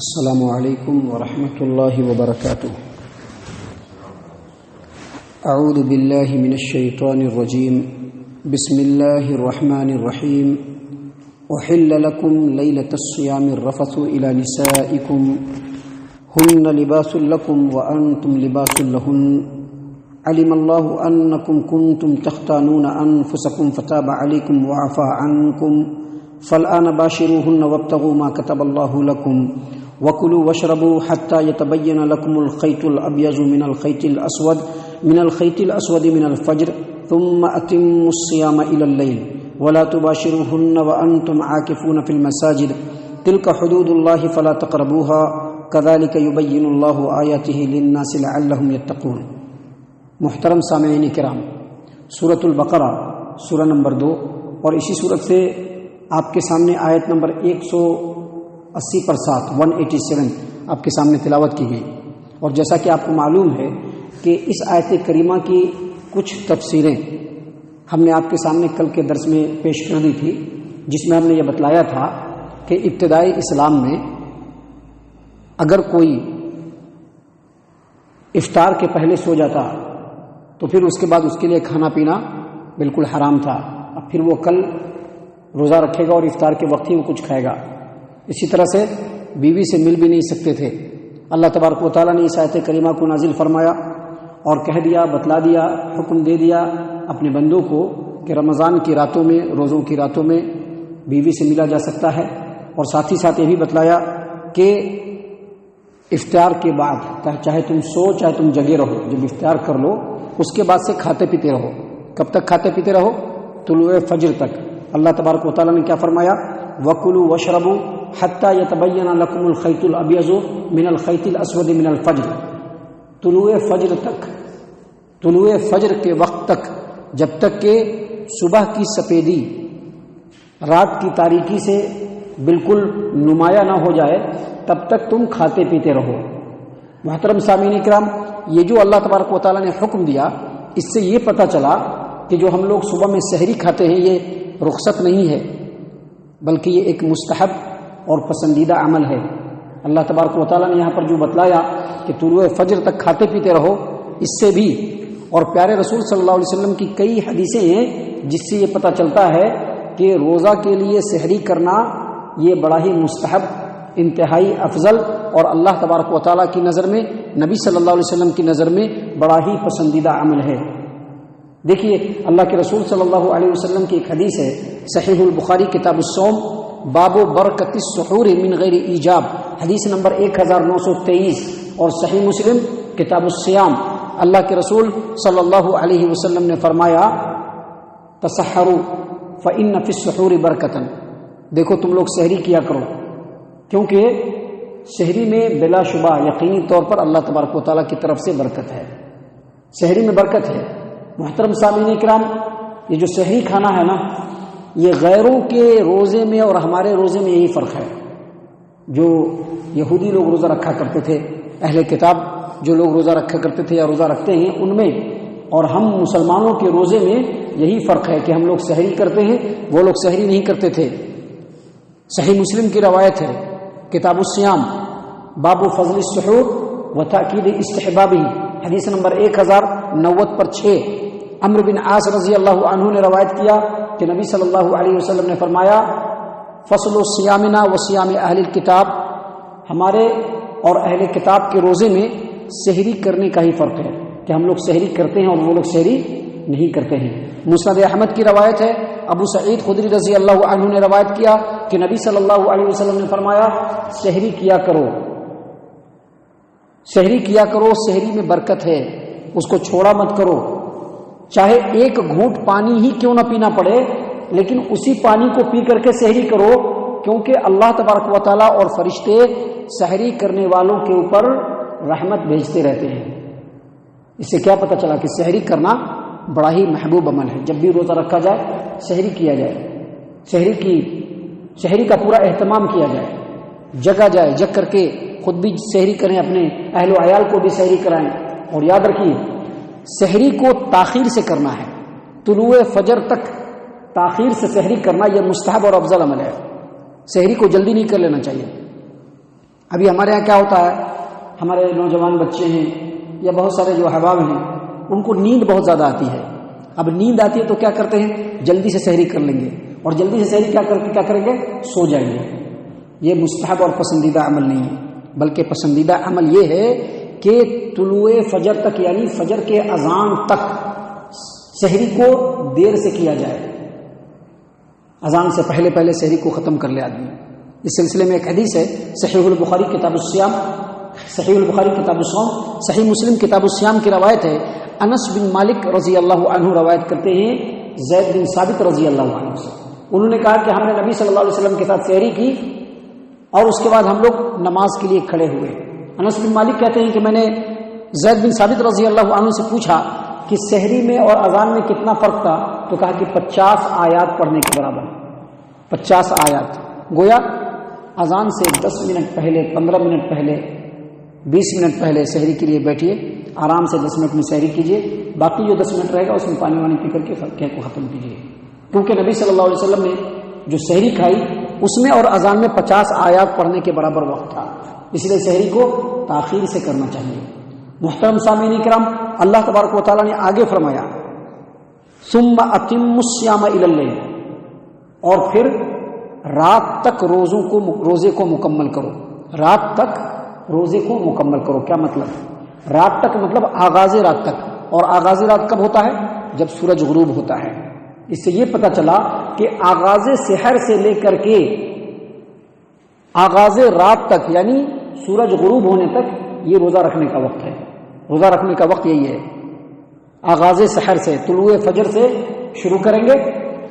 السلام علیکم ورحمۃ اللہ وبرکاتہ۔ اعوذ باللہ من الشیطان الرجیم، بسم اللہ الرحمن الرحیم۔ احل لکم لیلۃ الصیام الرفث الی نسائکم ہن لباس لکم وانتم لباس لہن علم اللہ انکم کنتم تختانون انفسکم فتاب علیکم وعفا عنکم فالآن باشروهن وابتغوا ما كتب الله لكم وكلوا واشربوا حتى يتبين لكم الخيط الأبيض من الخيط الأسود من الفجر ثم أتموا الصيام إلى الليل ولا تباشروهن وأنتم عاكفون في المساجد تلك حدود الله فلا تقربوها كذلك يبين الله آياته للناس لعلهم يتقون۔ محترم سامعین کرام، سورۃ البقرہ سورہ نمبر 2 اور اسی سورت سے آپ کے سامنے آیت نمبر 180 پر 187 آپ کے سامنے تلاوت کی گئی، اور جیسا کہ آپ کو معلوم ہے کہ اس آیت کریمہ کی کچھ تفسیریں ہم نے آپ کے سامنے کل کے درس میں پیش کر دی تھی، جس میں ہم نے یہ بتلایا تھا کہ ابتدائی اسلام میں اگر کوئی افطار کے پہلے سو جاتا تو پھر اس کے بعد اس کے لیے کھانا پینا بالکل حرام تھا، اب پھر وہ کل روزہ رکھے گا اور افطار کے وقت ہی وہ کچھ کھائے گا۔ اسی طرح سے بیوی سے مل بھی نہیں سکتے تھے۔ اللہ تبارک و تعالیٰ نے اس آیت کریمہ کو نازل فرمایا اور کہہ دیا، بتلا دیا، حکم دے دیا اپنے بندوں کو کہ رمضان کی راتوں میں، روزوں کی راتوں میں بیوی سے ملا جا سکتا ہے، اور ساتھ ہی ساتھ یہ بھی بتلایا کہ افطار کے بعد چاہے تم سو چاہے تم جگے رہو، جب افطار کر لو اس کے بعد سے کھاتے پیتے رہو۔ کب تک کھاتے پیتے رہو؟ طلوع فجر تک۔ اللہ تبارک و تعالیٰ نے کیا فرمایا؟ وَكُلُوا وَاشْرَبُوا حَتَّى يَتَبَيَّنَ لَكُمُ الْخَيْطُ الْأَبْيَضُ مِنَ الْخَيْطِ الْأَسْوَدِ مِنَ الْفَجْرِ۔ طلوع فجر تک، طلوع فجر کے وقت تک، جب تک کہ صبح کی سفیدی رات کی تاریکی سے بالکل نمایاں نہ ہو جائے تب تک تم کھاتے پیتے رہو۔ محترم سامعین کرام، یہ جو اللہ تبارک و تعالیٰ نے حکم دیا، اس سے یہ پتہ چلا کہ جو ہم لوگ صبح میں سحری کھاتے ہیں یہ رخصت نہیں ہے، بلکہ یہ ایک مستحب اور پسندیدہ عمل ہے۔ اللہ تبارک و تعالیٰ نے یہاں پر جو بتلایا کہ طلوع فجر تک کھاتے پیتے رہو، اس سے بھی، اور پیارے رسول صلی اللہ علیہ وسلم کی کئی حدیثیں ہیں جس سے یہ پتہ چلتا ہے کہ روزہ کے لیے سحری کرنا یہ بڑا ہی مستحب، انتہائی افضل، اور اللہ تبارک و تعالیٰ کی نظر میں، نبی صلی اللہ علیہ وسلم کی نظر میں بڑا ہی پسندیدہ عمل ہے۔ دیکھیے، اللہ کے رسول صلی اللہ علیہ وسلم کی ایک حدیث ہے، صحیح البخاری کتاب الصوم، باب برکت السحور من غیر ایجاب، حدیث نمبر 1923، اور صحیح مسلم کتاب الصیام، اللہ کے رسول صلی اللہ علیہ وسلم نے فرمایا، تسحروا فإن فی السحور برکۃ، دیکھو تم لوگ سحری کیا کرو، کیونکہ سحری میں بلا شبہ یقینی طور پر اللہ تبارک و تعالیٰ کی طرف سے برکت ہے، سحری میں برکت ہے۔ محترم سامعین کرام، یہ جو سحری کھانا ہے نا، یہ غیروں کے روزے میں اور ہمارے روزے میں یہی فرق ہے۔ جو یہودی لوگ روزہ رکھا کرتے تھے، اہل کتاب جو لوگ روزہ رکھا کرتے تھے یا روزہ رکھتے ہیں، ان میں اور ہم مسلمانوں کے روزے میں یہی فرق ہے کہ ہم لوگ سحری کرتے ہیں، وہ لوگ سحری نہیں کرتے تھے۔ صحیح مسلم کی روایت ہے، کتاب الصیام، باب فضل السحور و تاکید استحبابہ، حدیث نمبر 1090 پر 6، عمرو بن عاص رضی اللہ عنہ نے روایت کیا کہ نبی صلی اللہ علیہ وسلم نے فرمایا، فصل صیامنا و صیام اہل الکتاب، ہمارے اور اہل کتاب کے روزے میں سحری کرنے کا ہی فرق ہے کہ ہم لوگ سحری کرتے ہیں اور وہ لوگ سحری نہیں کرتے ہیں۔ مسند احمد کی روایت ہے، ابو سعید خدری رضی اللہ عنہ نے روایت کیا کہ نبی صلی اللہ علیہ وسلم نے فرمایا، سحری کیا کرو، سحری کیا کرو، سحری میں برکت ہے، اس کو چھوڑا مت کرو، چاہے ایک گھونٹ پانی ہی کیوں نہ پینا پڑے، لیکن اسی پانی کو پی کر کے سحری کرو، کیونکہ اللہ تبارک و تعالیٰ اور فرشتے سحری کرنے والوں کے اوپر رحمت بھیجتے رہتے ہیں۔ اس سے کیا پتہ چلا کہ سحری کرنا بڑا ہی محبوب عمل ہے۔ جب بھی روزہ رکھا جائے سحری کیا جائے، سحری کا پورا اہتمام کیا جائے، جگا جائے، جگ کر کے خود بھی سحری کریں، اپنے اہل و عیال کو بھی سحری کرائیں، اور یاد رکھیے سحری کو تاخیر سے کرنا ہے، طلوع فجر تک تاخیر سے سحری کرنا یہ مستحب اور افضل عمل ہے، سحری کو جلدی نہیں کر لینا چاہیے۔ ابھی ہمارے یہاں کیا ہوتا ہے، ہمارے نوجوان بچے ہیں یا بہت سارے جو احباب ہیں ان کو نیند بہت زیادہ آتی ہے. اب نیند آتی ہے تو کیا کرتے ہیں، جلدی سے سحری کر لیں گے، اور جلدی سے سحری کیا کریں گے، سو جائیں گے. یہ مستحب اور پسندیدہ عمل نہیں ہے، بلکہ پسندیدہ عمل یہ ہے کہ طلوع فجر تک یعنی فجر کے اذان تک سحری کو دیر سے کیا جائے، اذان سے پہلے سحری کو ختم کر لے آدمی. اس سلسلے میں ایک حدیث ہے، صحیح البخاری کتاب الصیام، صحیح البخاری کتاب الصوم، صحیح مسلم کتاب الصیام کی روایت ہے. انس بن مالک رضی اللہ عنہ روایت کرتے ہیں زید بن ثابت رضی اللہ عنہ سے، انہوں نے کہا کہ ہم نے نبی صلی اللہ علیہ وسلم کے ساتھ سحری کی اور اس کے بعد ہم لوگ نماز کے لیے کھڑے ہوئے. انس بن مالک کہتے ہیں کہ میں نے زید بن ثابت رضی اللہ عنہ سے پوچھا کہ سحری میں اور اذان میں کتنا فرق تھا، تو کہا کہ 50 آیات پڑھنے کے برابر. 50 آیات، گویا اذان سے 10 منٹ پہلے، 15 منٹ پہلے، 20 منٹ پہلے سحری کے لیے بیٹھیے، آرام سے 10 منٹ میں سحری کیجیے، باقی جو 10 منٹ رہے گا اس میں پانی وانی پی کر کے فرقے کو ختم کیجیے. کیونکہ نبی صلی اللہ علیہ وسلم نے جو سحری کھائی اس میں اور اذان میں 50 آیات پڑھنے کے برابر وقت تھا، اس لیے سحری کو تاخیر سے کرنا چاہیے. محترم سامعین کرام، اللہ تبارک و تعالیٰ نے آگے فرمایا ثم اتموا الصیام الی اللیل، اور پھر رات تک روزے کو مکمل کرو. رات تک روزے کو مکمل کرو کیا مطلب؟ رات تک مطلب آغاز رات تک، اور آغاز رات کب ہوتا ہے؟ جب سورج غروب ہوتا ہے. اس سے یہ پتہ چلا کہ آغاز سحر سے لے کر کے آغاز رات تک یعنی سورج غروب ہونے تک یہ روزہ رکھنے کا وقت ہے. روزہ رکھنے کا وقت یہی ہے، آغاز سحر سے، طلوع فجر سے شروع کریں گے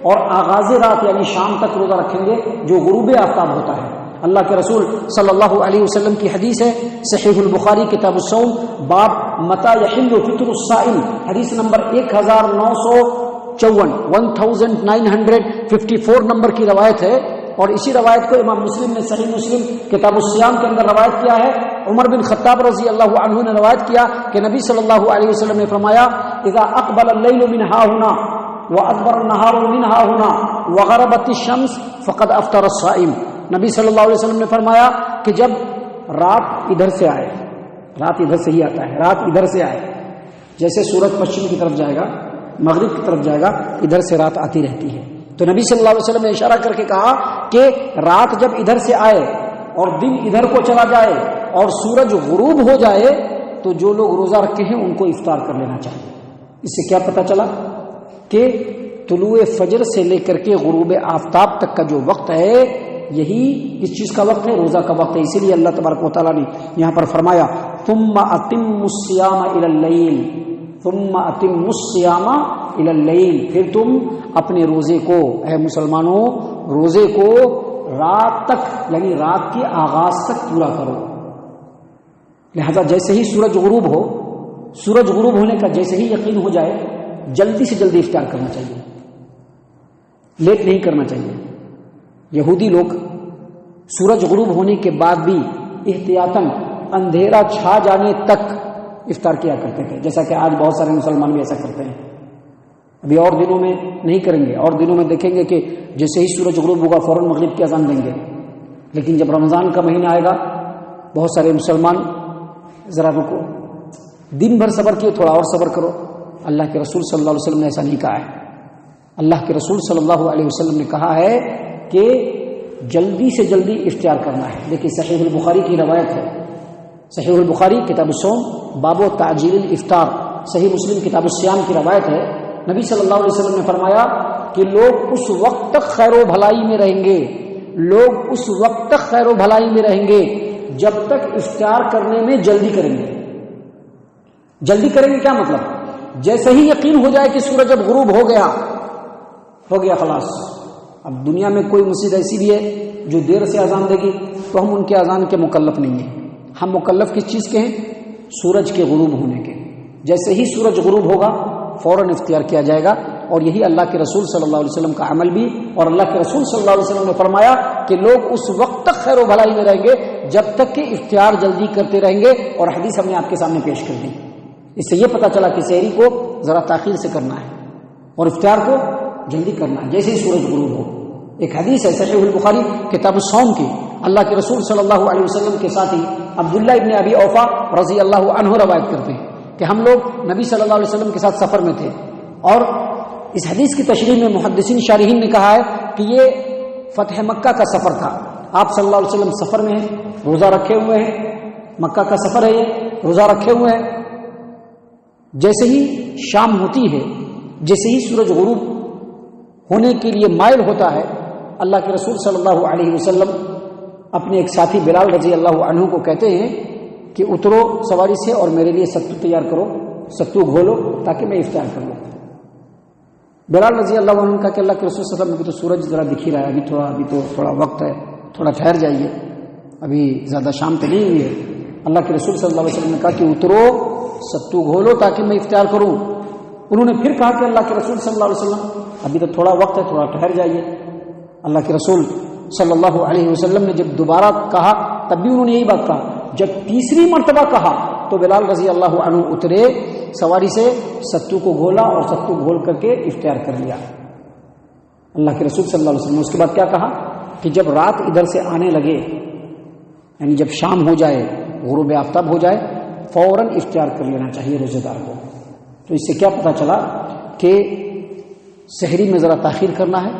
اور آغاز رات یعنی شام تک روزہ رکھیں گے جو غروب آفتاب ہوتا ہے. اللہ کے رسول صلی اللہ علیہ وسلم کی حدیث ہے، صحیح البخاری کتاب الصوم، باب متى يحل فطر الصائم، حدیث نمبر 1954 نمبر کی روایت ہے. اور اسی روایت کو امام مسلم نے صحیح مسلم کتاب الصیام کے اندر روایت کیا ہے. عمر بن خطاب رضی اللہ عنہ نے روایت کیا کہ نبی صلی اللہ علیہ وسلم نے فرمایا اذا اقبل الليل من ها هنا وادبر النهار من ها هنا وغربت الشمس فقد افطر الصائم. نبی صلی اللہ علیہ وسلم نے فرمایا کہ جب رات ادھر سے آئے، رات ادھر سے ہی آتا ہے، رات ادھر سے آئے، جیسے سورج پشچم کی طرف جائے گا، مغرب کی طرف جائے گا، ادھر سے رات آتی رہتی ہے. تو نبی صلی اللہ علیہ وسلم نے اشارہ کر کے کہا کہ رات جب ادھر سے آئے اور دن ادھر کو چلا جائے اور سورج غروب ہو جائے تو جو لوگ روزہ رکھے ہیں ان کو افطار کر لینا چاہیے. اس سے کیا پتہ چلا کہ طلوع فجر سے لے کر کے غروب آفتاب تک کا جو وقت ہے یہی اس چیز کا وقت ہے، روزہ کا وقت ہے. اسی لیے اللہ تبارک و تعالیٰ نے یہاں پر فرمایا ثم اتموا الصیام الی اللیل، ثم اتموا الصیام الی اللیل، پھر تم اپنے روزے کو، اے مسلمانوں، روزے کو رات تک یعنی رات کے آغاز تک پورا کرو. لہذا جیسے ہی سورج غروب ہو، سورج غروب ہونے کا جیسے ہی یقین ہو جائے جلدی سے جلدی افطار کرنا چاہیے، لیٹ نہیں کرنا چاہیے. یہودی لوگ سورج غروب ہونے کے بعد بھی احتیاطاً اندھیرا چھا جانے تک افطار کیا کرتے تھے، جیسا کہ آج بہت سارے مسلمان بھی ایسا کرتے ہیں. ابھی اور دنوں میں نہیں کریں گے، اور دنوں میں دیکھیں گے کہ جیسے ہی سورج غروب ہوگا فوراً مغرب کی اذان دیں گے. لیکن جب رمضان کا مہینہ آئے گا بہت سارے مسلمان ذرا رکو، دن بھر صبر کیے، تھوڑا اور صبر کرو. اللہ کے رسول صلی اللہ علیہ وسلم نے ایسا نہیں کہا ہے. اللہ کے رسول صلی اللہ علیہ وسلم نے کہا ہے کہ جلدی سے جلدی افطار کرنا ہے. دیکھیے صحیح البخاری کی روایت ہے، صحیح البخاری کتاب الصوم باب تعجیل الافطار، صحیح مسلم کتاب الصیام کی روایت ہے. نبی صلی اللہ علیہ وسلم نے فرمایا کہ لوگ اس وقت تک خیر و بھلائی میں رہیں گے، لوگ اس وقت تک خیر و بھلائی میں رہیں گے جب تک افطار کرنے میں جلدی کریں گے. جلدی کریں گے کیا مطلب؟ جیسے ہی یقین ہو جائے کہ سورج جب غروب ہو گیا خلاص. اب دنیا میں کوئی مسجد ایسی بھی ہے جو دیر سے اذان دے گی تو ہم ان کے اذان کے مکلف نہیں ہیں. ہم مکلف کس چیز کے ہیں؟ سورج کے غروب ہونے کے. جیسے ہی سورج غروب ہوگا فوراً اختیار کیا جائے گا. اور یہی اللہ کے رسول صلی اللہ علیہ وسلم کا عمل بھی، اور اللہ کے رسول صلی اللہ علیہ وسلم نے فرمایا کہ لوگ اس وقت تک خیر و بھلائی میں رہیں گے جب تک کہ اختیار جلدی کرتے رہیں گے. اور حدیث ہم نے آپ کے سامنے پیش کر دی. اس سے یہ پتہ چلا کہ سحری کو ذرا تاخیر سے کرنا ہے اور افطار کو جلدی کرنا ہے جیسے ہی سورج غروب ہو. ایک حدیث ہے صحیح البخاری کتاب الصوم کی، اللہ کے رسول صلی اللہ علیہ وسلم کے ساتھی عبداللہ ابن ابی اوفا رضی اللہ عنہ روایت کرتے ہیں کہ ہم لوگ نبی صلی اللہ علیہ وسلم کے ساتھ سفر میں تھے، اور اس حدیث کی تشریح میں محدثین شارحین نے کہا ہے کہ یہ فتح مکہ کا سفر تھا۔ آپ صلی اللہ علیہ وسلم سفر میں ہیں، روزہ رکھے ہوئے ہیں، مکہ کا سفر ہے، یہ روزہ رکھے ہوئے ہیں۔ جیسے ہی شام ہوتی ہے، جیسے ہی سورج غروب ہونے کے لیے مائل ہوتا ہے، اللہ کے رسول صلی اللہ علیہ وسلم اپنے ایک ساتھی بلال رضی اللہ عنہ کو کہتے ہیں کہ اترو سواری سے اور میرے لیے ستو تیار کرو، ستو گھولو تاکہ میں افطار کر لوں۔ بلال رضی اللہ عنہ کا کہ اللہ کے رسول صلی اللہ علیہ وسلم ابھی تو سورج ذرا دکھ ہی رہا ہے، ابھی تو تھوڑا وقت ہے، تھوڑا ٹھہر جائیے، ابھی زیادہ شام تو نہیں ہوئی ہے۔ اللہ کے رسول صلی اللہ علیہ وسلم نے کہا کہ اترو ستو گھولو تاکہ میں افطار کروں۔ انہوں نے پھر کہا کہ اللہ کے رسول صلی اللہ علیہ وسلم ابھی تو تھوڑا وقت ہے، تھوڑا ٹھہر جائیے۔ اللہ کے رسول صلی اللہ علیہ وسلم نے جب دوبارہ کہا تب بھی انہوں نے یہی بات کہا۔ جب تیسری مرتبہ کہا تو بلال رضی اللہ عنہ اترے، سواری سے ستو کو گھولا اور ستو گھول کر کے افطار کر لیا۔ اللہ کے رسول صلی اللہ علیہ وسلم نے اس کے بعد کیا کہا کہ جب رات ادھر سے آنے لگے، یعنی جب شام ہو جائے، غروب آفتاب ہو جائے، فوراً افطار کر لینا چاہیے روزے دار کو۔ تو اس سے کیا پتہ چلا کہ سحری میں ذرا تاخیر کرنا ہے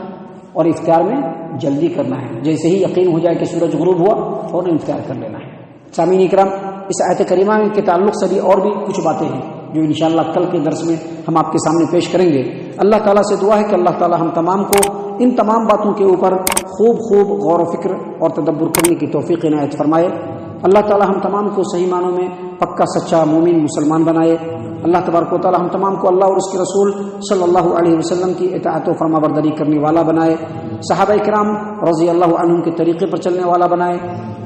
اور افطار میں جلدی کرنا ہے۔ جیسے ہی یقین ہو جائے کہ سورج غروب ہوا، فوراً افطار کر لینا ہے۔ سامعین اکرام، اس آیت کریمہ کے تعلق سے بھی اور بھی کچھ باتیں ہیں جو انشاءاللہ کل کے درس میں ہم آپ کے سامنے پیش کریں گے۔ اللہ تعالیٰ سے دعا ہے کہ اللہ تعالیٰ ہم تمام کو ان تمام باتوں کے اوپر خوب غور و فکر اور تدبر کرنے کی توفیق عنایت فرمائے۔ اللہ تعالیٰ ہم تمام کو صحیح معنوں میں پکا سچا مومن مسلمان بنائے۔ اللہ تبارک و تعالیٰ ہم تمام کو اللہ اور اس کے رسول صلی اللہ علیہ وسلم کی اطاعت و فرما برداری کرنے والا بنائے، صحابہ کرام رضی اللہ عنہم کے طریقے پر چلنے والا بنائے،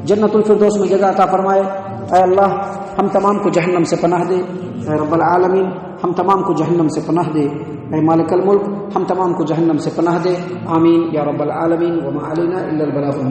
جنت الفردوس میں جگہ عطا فرمائے۔ اے اللہ ہم تمام کو جہنم سے پناہ دے، اے رب العالمین ہم تمام کو جہنم سے پناہ دے، اے مالک الملک ہم تمام کو جہنم سے پناہ دے، آمین یا رب العالمین۔ وما علینا الا البلاغ۔